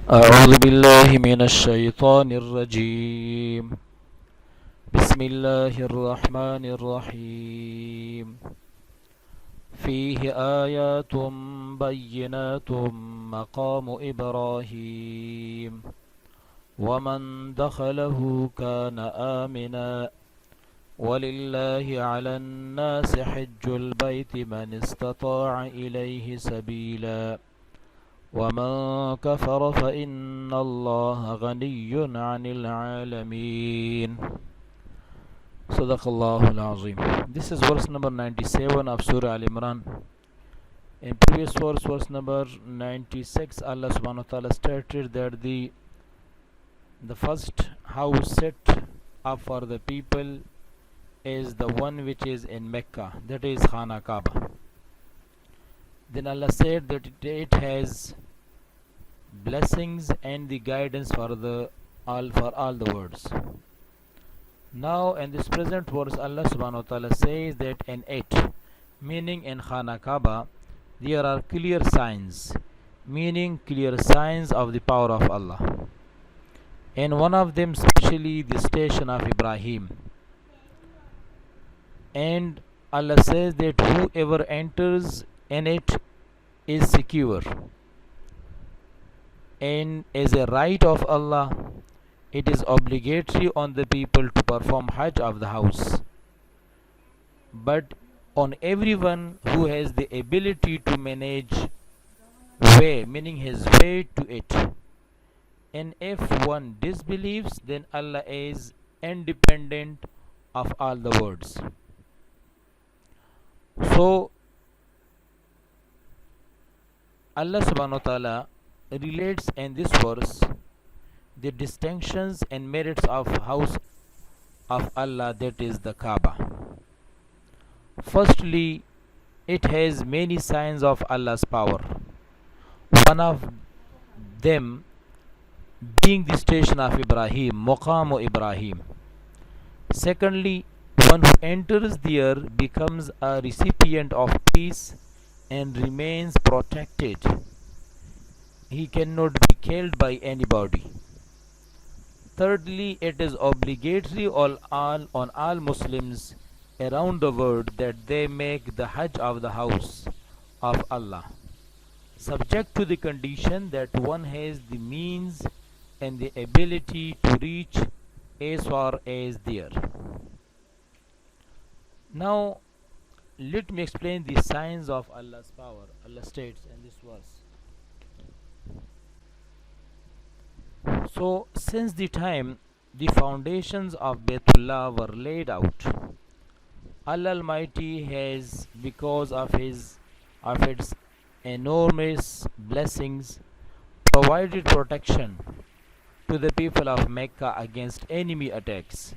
أعوذ بالله من الشيطان الرجيم. بسم الله الرحمن الرحيم. فيه آيات بينات مقام إبراهيم ومن دخله كان آمنا ولله على الناس حج البيت من استطاع إليه سبيلا ومن كفر فإن الله غني عن العالمين. Sadaqallahul Azim. This is verse number 97 of Surah Al-Imran. In previous verse number 96, Allah subhanahu wa ta'ala stated that the first house set up for the people is the one which is in Mecca, that is Khana Kaaba. Then Allah said that it has blessings and the guidance for all the words. Now in this present verse, Allah subhanahu wa ta'ala says that in it, meaning in Khana Kaaba, there are clear signs, meaning clear signs of the power of Allah. And one of them especially the station of Ibrahim. And Allah says that whoever enters in it is secure. And as a right of Allah, it is obligatory on the people to perform Hajj of the house. But on everyone who has the ability to manage way, meaning his way to it. And if one disbelieves, then Allah is independent of all the words. So Allah subhanahu wa ta'ala relates in this verse the distinctions and merits of house of Allah, that is the Kaaba. Firstly, it has many signs of Allah's power. One of them being the station of Ibrahim, Maqamu Ibrahim. Secondly, one who enters there becomes a recipient of peace and remains protected. He cannot be killed by anybody. Thirdly, it is obligatory on all Muslims around the world that they make the Hajj of the house of Allah, subject to the condition that one has the means and the ability to reach as far as there. Now, let me explain the signs of Allah's power. Allah states in this verse. So, since the time the foundations of Baytullah were laid out, Allah Almighty has, because of its enormous blessings, provided protection to the people of Mecca against enemy attacks.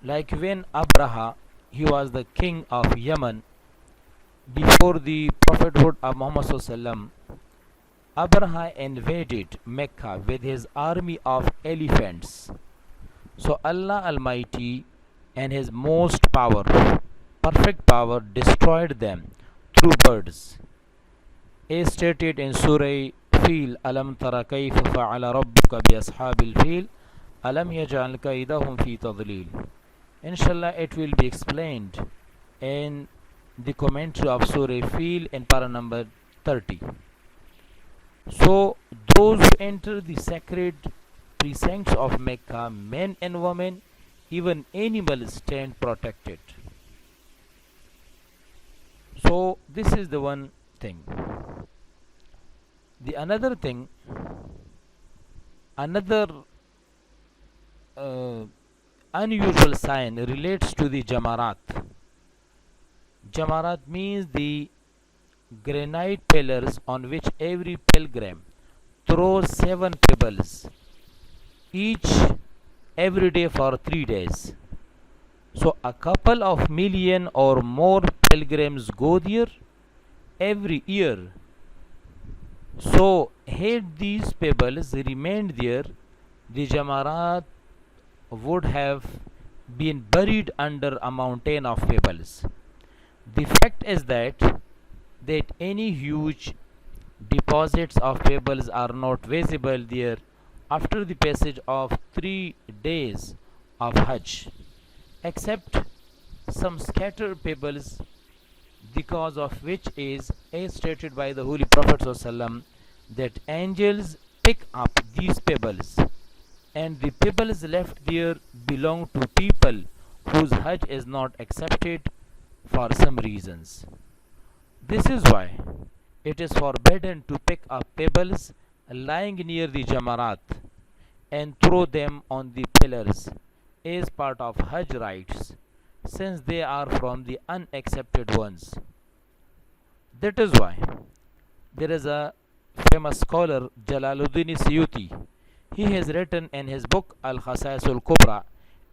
Like when Abraha, he was the king of Yemen before the prophethood of Muhammad sallallahu. Abraha invaded Mecca with his army of elephants. So Allah Almighty and his most power, perfect power, destroyed them through birds. As stated in Surah Fil, Alam tara kayfa fa'ala rabbuka bi ashabil fil, alam yaj'al kaydahum fi tadlil. Inshallah, it will be explained in the commentary of Surah Fil in para number 30. So, those who enter the sacred precincts of Mecca, men and women, even animals, stand protected. So, this is the one thing. The another thing, another unusual sign relates to the Jamarat. Jamarat means the granite pillars on which every pilgrim throws 7 pebbles each every day for 3 days. So a couple of million or more pilgrims go there every year. So had these pebbles remained there, the Jamarat would have been buried under a mountain of pebbles. The fact is that any huge deposits of pebbles are not visible there after the passage of 3 days of Hajj, except some scattered pebbles, the cause of which is, as stated by the Holy Prophet ﷺ, that angels pick up these pebbles, and the pebbles left there belong to people whose Hajj is not accepted for some reasons. This is why it is forbidden to pick up pebbles lying near the Jamarat and throw them on the pillars as part of Hajj rites, since they are from the unaccepted ones. That is why there is a famous scholar, Jalaluddin Suyuti. He has written in his book Al-Khasais Al-Kubra,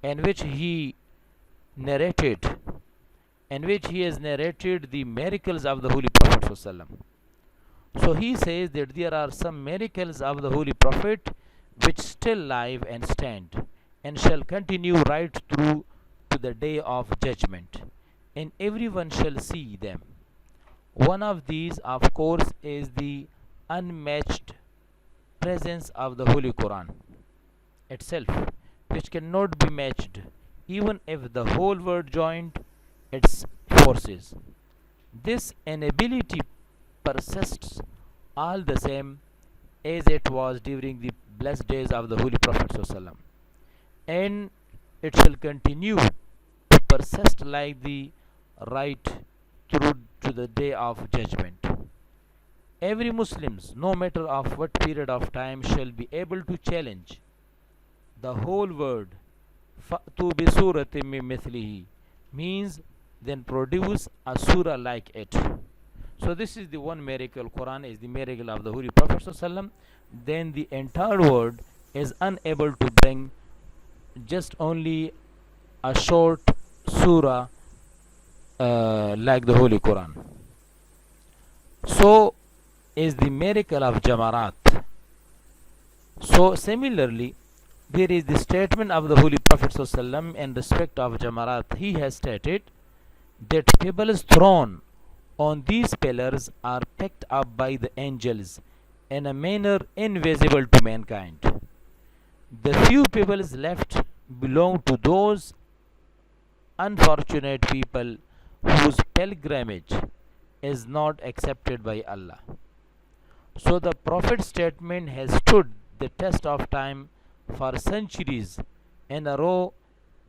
in which he has narrated the miracles of the Holy Prophet ﷺ. So he says that there are some miracles of the Holy Prophet which still live and stand, and shall continue right through to the day of judgment, and everyone shall see them. One of these, of course, is the unmatched presence of the Holy Quran itself, which cannot be matched even if the whole world joined its forces. This inability persists all the same as it was during the blessed days of the Holy Prophet ﷺ, and it shall continue to persist like the right through to the day of judgment. Every Muslim, no matter of what period of time, shall be able to challenge the whole world. فَأْتُوا بِسُورَةٍ مِّن مِثْلِهِ means then produce a surah like it. So this is the one miracle. Quran is the miracle of the Holy Prophet ﷺ. Then the entire world is unable to bring just only a short surah like the Holy Quran. So is the miracle of Jamarat. So similarly, there is the statement of the Holy Prophet ﷺ in respect of Jamarat. He has stated that pebbles thrown on these pillars are picked up by the angels in a manner invisible to mankind. The few pebbles left belong to those unfortunate people whose pilgrimage is not accepted by Allah. So the Prophet's statement has stood the test of time for centuries in a row,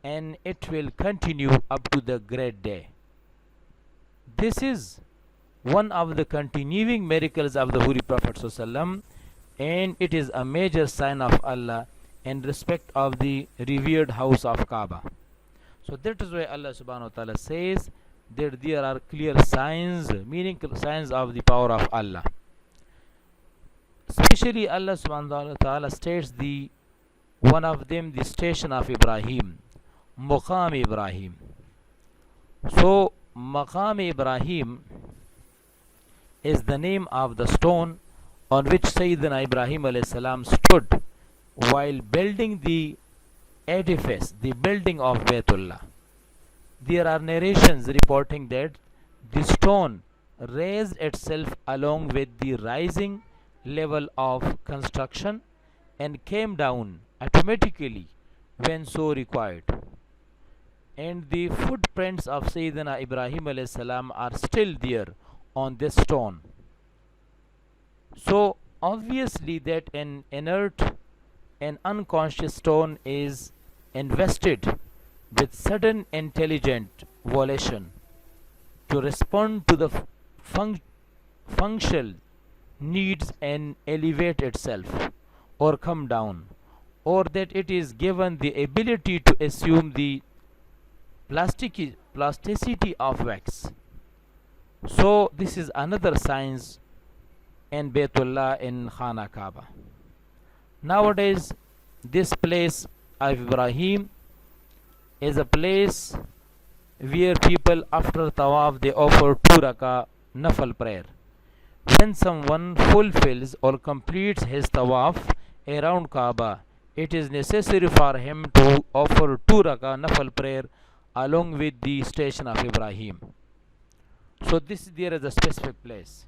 and it will continue up to the great day. This is one of the continuing miracles of the Holy Prophet ﷺ, and it is a major sign of Allah in respect of the revered house of Kaaba. So that is why Allah subhanahu wa ta'ala says that there are clear signs, meaningful signs of the power of Allah. Especially Allah subhanahu wa ta'ala states the one of them, the station of Ibrahim, Maqam Ibrahim. So Maqam Ibrahim is the name of the stone on which Sayyidina Ibrahim alayhi salam stood while building the edifice, the building of Baytullah. There are narrations reporting that the stone raised itself along with the rising level of construction and came down automatically when so required. And the footprints of Sayyidina Ibrahim alayhi salam are still there on this stone. So obviously that an inert and unconscious stone is invested with sudden intelligent volition to respond to the functional needs and elevate itself or come down, or that it is given the ability to assume the plasticity of wax. So this is another science in Baytullah in Khana Kaaba. Nowadays this place of Ibrahim is a place where people after tawaf they offer 2 rakah nafal prayer. When someone fulfills or completes his tawaf around Kaaba, it is necessary for him to offer 2 rakah nafal prayer along with the station of Ibrahim. So there is a specific place.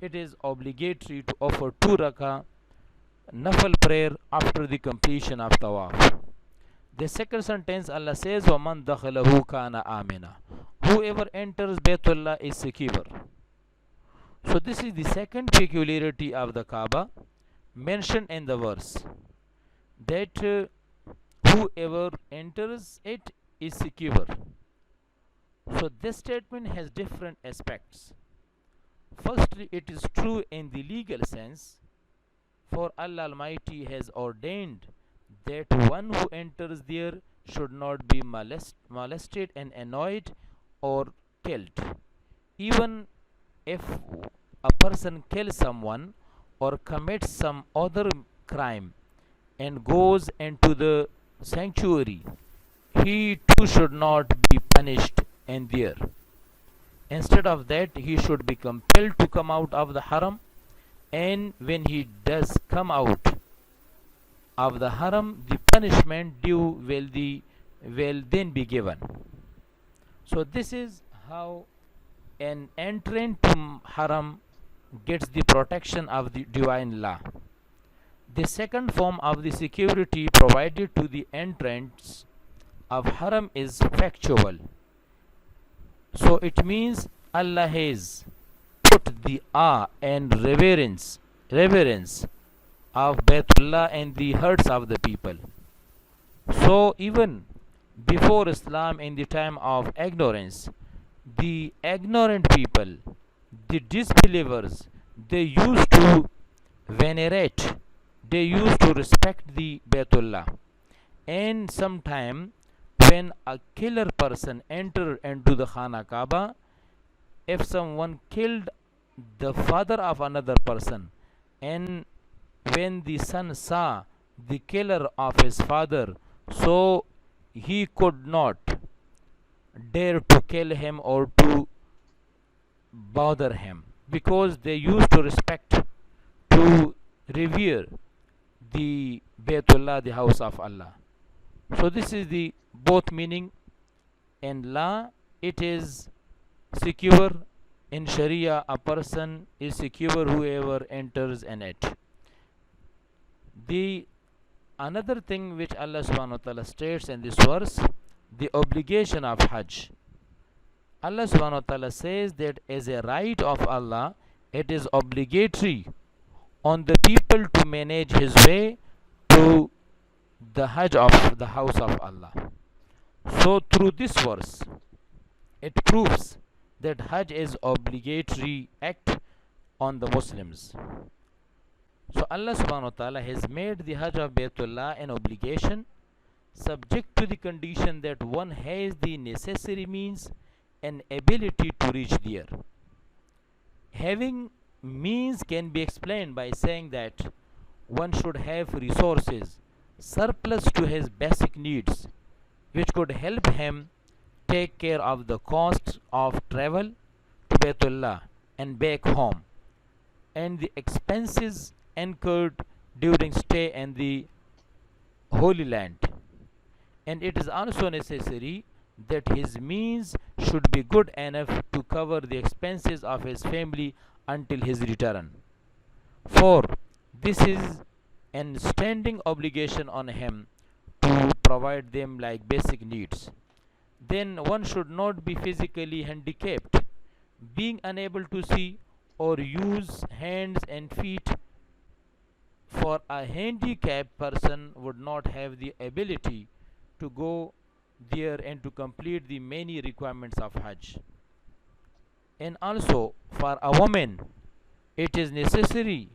it is obligatory to offer 2 rakah nafal prayer after the completion of tawaf. The second sentence, Allah says, وَمَنْ دَخَلَهُ كَانَ آمِنًا. Whoever enters Baytullah is secure. So this is the second peculiarity of the Kaaba mentioned in the verse, that whoever enters it is secure. So this statement has different aspects. Firstly, it is true in the legal sense, for Allah Almighty has ordained that one who enters there should not be molested and annoyed or killed. Even if a person kills someone or commits some other crime and goes into the sanctuary, he too should not be punished in there. Instead of that, he should be compelled to come out of the haram, and when he does come out of the haram, the punishment due will then be given. So this is how an entrant to haram gets the protection of the divine law. The second form of the security provided to the entrants of haram is factual. So it means Allah has put the awe and reverence of Baytullah in the hearts of the people. So even before Islam, in the time of ignorance, the ignorant people, the disbelievers, they used to venerate, they used to respect the Baytullah. And sometime when a killer person entered into the Khana Kaaba, if someone killed the father of another person, and when the son saw the killer of his father, so he could not dare to kill him or to bother him, because they used to respect, to revere the Baytullah, the house of Allah. So this is the both meaning. In law it is secure, in Sharia a person is secure whoever enters in it. The another thing which Allah subhanahu wa ta'ala states in this verse, the obligation of Hajj. Allah subhanahu wa ta'ala says that as a right of Allah, it is obligatory on the people to manage his way to the Hajj of the house of Allah. So through this verse, it proves that Hajj is obligatory act on the Muslims. So Allah subhanahu wa ta'ala has made the Hajj of Baytullah an obligation, subject to the condition that one has the necessary means and ability to reach there. Having means can be explained by saying that one should have resources surplus to his basic needs, which could help him take care of the costs of travel to Baytullah and back home, and the expenses incurred during stay in the Holy Land. And it is also necessary that his means should be good enough to cover the expenses of his family until his return. For this is an standing obligation on him to provide them like basic needs. Then one should not be physically handicapped, being unable to see or use hands and feet. For a handicapped person would not have the ability to go there and to complete the many requirements of Hajj. And also for a woman, it is necessary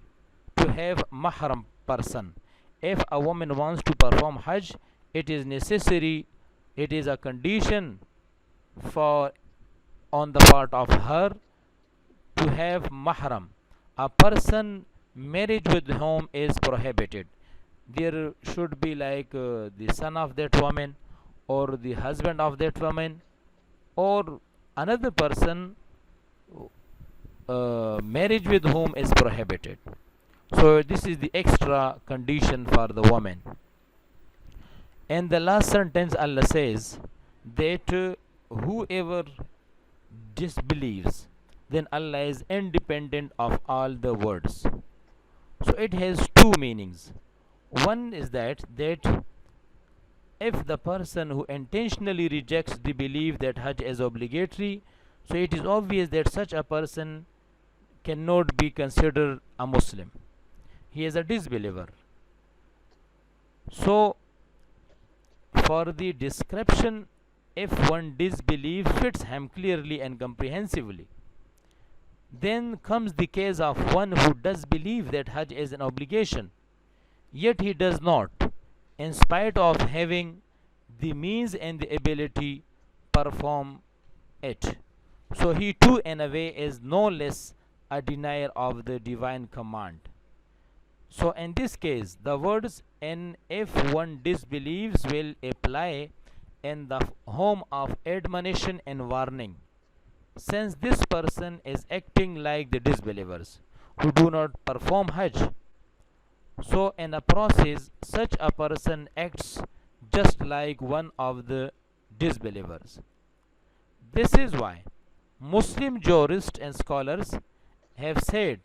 to have mahram person. If a woman wants to perform Hajj, it is necessary, it is a condition for on the part of her to have mahram. A person marriage with whom is prohibited. There should be like the son of that woman or the husband of that woman or another person, marriage with whom is prohibited. So this is the extra condition for the woman. And the last sentence Allah says that whoever disbelieves then Allah is independent of all the words. So it has two meanings. One is that if the person who intentionally rejects the belief that Hajj is obligatory, so it is obvious that such a person cannot be considered a Muslim. He is a disbeliever. So for the description, if one disbelief fits him clearly and comprehensively, then comes the case of one who does believe that Hajj is an obligation, yet he does not, in spite of having the means and the ability, perform it. So he too in a way is no less a denier of the divine command. So in this case, the words "and if one disbelieves" will apply in the home of admonition and warning, since this person is acting like the disbelievers who do not perform Hajj. So in a process, such a person acts just like one of the disbelievers. This is why Muslim jurists and scholars have said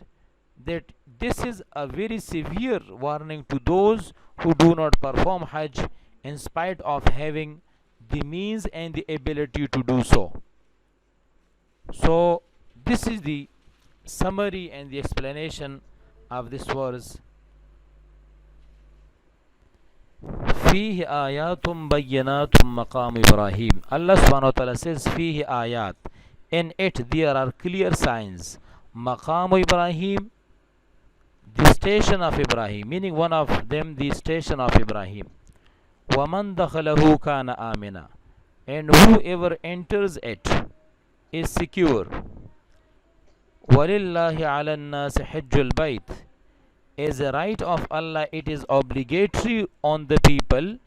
that this is a very severe warning to those who do not perform Hajj in spite of having the means and the ability to do so. So this is the summary and the explanation of this verse. فيه آيات بينات مقام إبراهيم. Allah subhanahu wa ta'ala says فيه آيات. In it there are clear signs. مقام Ibrahim, the station of Ibrahim, meaning one of them the station of Ibrahim. وَمَنْ دَخَلَهُ كَانَ آمِنًا, and whoever enters it is secure. وَلِلَّهِ عَلَى النَّاسِ حِجُّ الْبَيْتِ, as a right of Allah it is obligatory on the people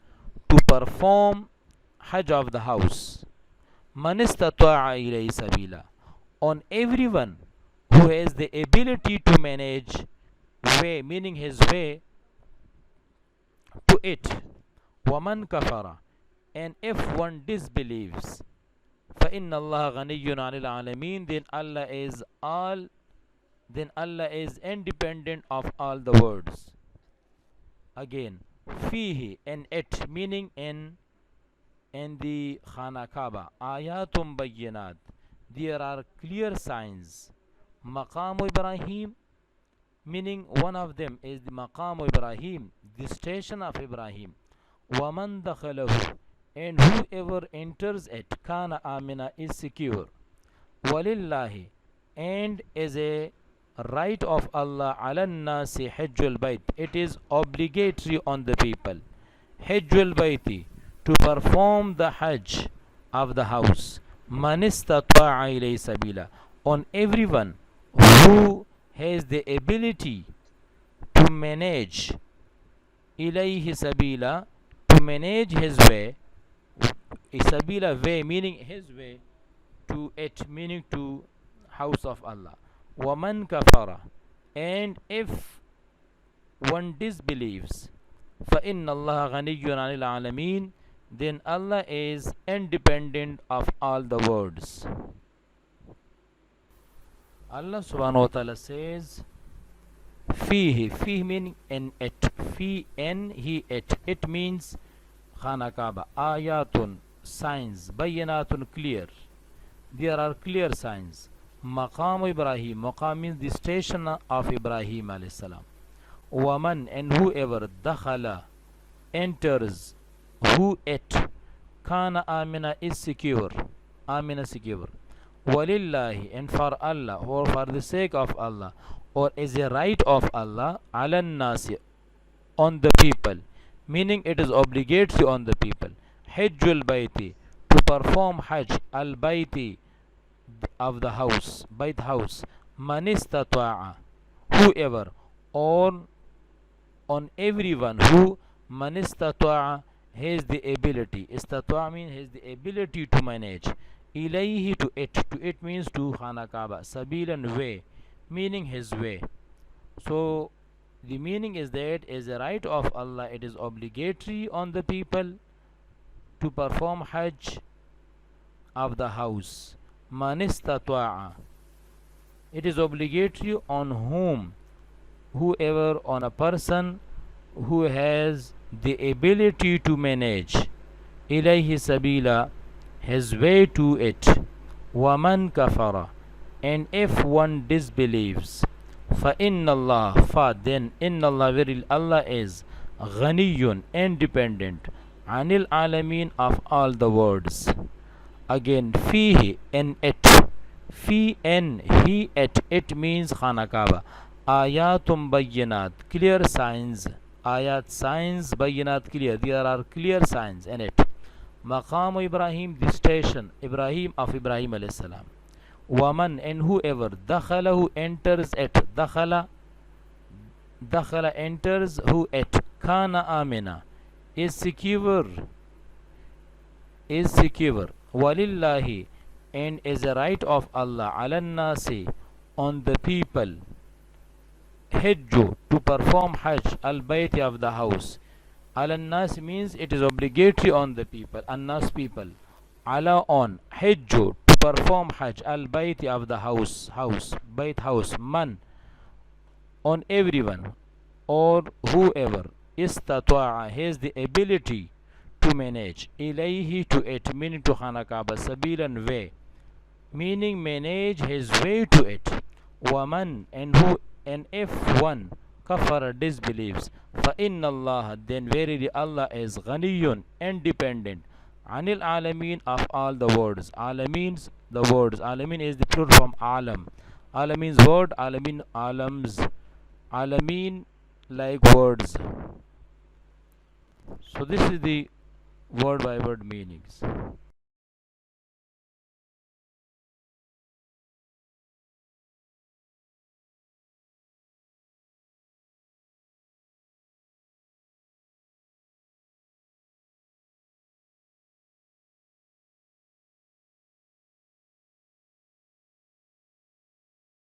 to perform Hajj of the house. مَنِ اسْتَطَاعَ إِلَيْهِ سَبِيلًا, on everyone who has the ability to manage way, meaning his way to it. وَمَنْ كَفَرَ, and if one disbelieves, فَإِنَّ اللَّهَ غَنِيٌّ عَنِ الْعَالَمِينَ, then Allah is independent of all the words. Again, fihi, and it, meaning in the Khana Kaaba. Ayatum bayyinat, there are clear signs. Maqam Ibrahim, meaning one of them is the Maqam Ibrahim, the station of Ibrahim. Waman dakhalahu, and whoever enters it, kana amina, is secure. Walillahi, and as a right of Allah, ala nasi hajjul bayt, it is obligatory on the people, hajjul bayti, to perform the Hajj of the house. Man istata'a ilay sabila, on everyone who has the ability to manage, ilayhi sabila, to manage his way, sabila way, meaning his way to it, meaning to house of Allah. وَمَنْ كَفَرَ, and if one disbelieves, فَإِنَّ اللَّهَ غَنِيٌّ عَنِ الْعَالَمِينَ, then Allah is independent of all the words. Allah subhanahu wa ta'ala says fihi meaning in it, fi in he it, it means Khana Kaaba. Ayatun, signs, bayyanatun, clear, there are clear signs. Maqam Ibrahim, maqam means the station of Ibrahim alayhi salam. Waman, and whoever, dakhala, enters, who it, kana amina, is secure, amina, secure. Walillahi, and for Allah, or for the sake of Allah, or as a right of Allah, ala nasi, on the people, meaning it is obligatory on the people. Hajjul bayti, to perform Hajj, al bayti, of the house, bayt house. Man istata'a, whoever, on everyone who, man istata'a, has the ability. Istata'a means has the ability to manage. Ilayhi, to it means to Khana Kaaba. Sabilan, way, meaning his way. So the meaning is that as a right of Allah it is obligatory on the people to perform Hajj of the house. Man istata'a, It is obligatory on whom? Whoever, on a person who has the ability to manage. Ilayhi sabila, his way to it. Waman kafara, and if one disbelieves. فَإِنَّ اللَّهَ, then inna Allah, verily Allah is ghaniyun, independent, anil alamin, of all the words. Again, fihi, in it. Fi, in, he, it means khana kaaba. Ayatum bayyinat, clear signs. Ayat, signs. Bayyinat, clear. There are clear signs in it. Maqam Ibrahim, the station Ibrahim of Ibrahim alayhi salam. Waman, and whoever. Dakhala, who enters it. Dakhala enters, who it. Kana amina, is secure. Walillahi, and is a right of Allah. Alan nasi, on the people. Hajju, to perform Hajj. Al bayti, of the house. Alan nas means it is obligatory on the people. An-nas, people. Ala, on. Hajju, to perform Hajj. Al bayti, of the house. Bayt, house. Man, on everyone or whoever. Istata'a, has the ability to manage. Ilayhi, to it, meaning to khana kaaba. Sabilan, way, meaning manage his way to it. Waman, and who, and if one. Kafara, disbelieves. فَإِنَّ اللَّهَ, then verily Allah is ghaniyun, independent, anil alamin, of all the words. Alamins, the words. Alamin is the plural from alam. Alam means word, alamin, alams. Alamin, like words. So this is the word by word meanings.